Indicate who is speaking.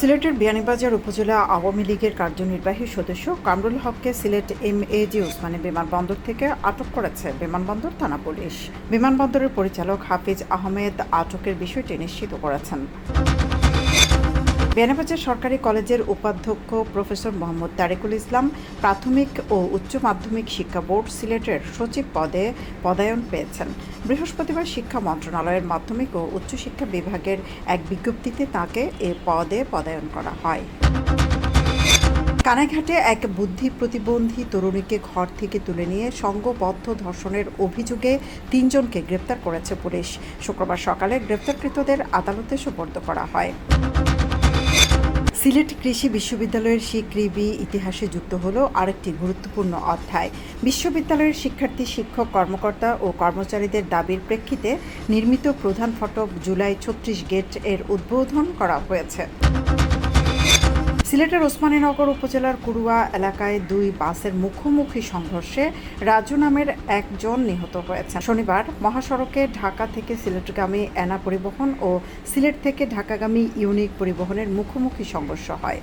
Speaker 1: সিলেটের বিয়ানীবাজার উপজেলা আওয়ামী লীগের কার্যনির্বাহী সদস্য কামরুল হককে সিলেট এমএজি ওসমানী বিমানবন্দর থেকে আটক করেছে বিমানবন্দর থানা পুলিশ। বিমানবন্দরের পরিচালক হাফিজ আহমেদ আটকের বিষয়টি নিশ্চিত করেছেন। বিয়ানীবাজার সরকারি কলেজের উপাধ্যক্ষ প্রফেসর মোহাম্মদ তারেকুল ইসলাম প্রাথমিক ও উচ্চ মাধ্যমিক শিক্ষা বোর্ড সিলেটের সচিব পদে পদায়ন পেয়েছেন। বৃহস্পতিবার শিক্ষা মন্ত্রণালয়ের মাধ্যমিক ও উচ্চশিক্ষা বিভাগের এক বিজ্ঞপ্তিতে তাকে এ পদে পদায়ন করা হয়। কানাইঘাটে এক বুদ্ধি প্রতিবন্ধী তরুণীকে ঘর থেকে তুলে নিয়ে সংঘবদ্ধ ধর্ষণের অভিযোগে ৩ জনকে গ্রেপ্তার করেছে পুলিশ। শুক্রবার সকালে গ্রেপ্তারকৃতদের আদালতে সোপর্দ করা হয়। সিলেট কৃষি বিশ্ববিদ্যালয়ের স্বীকৃতি ইতিহাসে যুক্ত হল আরেকটি গুরুত্বপূর্ণ অধ্যায়। বিশ্ববিদ্যালয়ের শিক্ষার্থী, শিক্ষক, কর্মকর্তা ও কর্মচারীদের দাবির প্রেক্ষিতে নির্মিত প্রধান ফটক জুলাই ৩৬ গেট এর উদ্বোধন করা হয়েছে। সিলেটের ওসমানীনগর উপজেলার কুড়ুয়া এলাকায় 2 বাসের মুখোমুখি সংঘর্ষে রাজু নামের একজন নিহত হয়েছেন। শনিবার মহাসড়কে ঢাকা থেকে সিলেটগামী এনা পরিবহন ও সিলেট থেকে ঢাকাগামী ইউনিক পরিবহনের মুখোমুখি সংঘর্ষ হয়।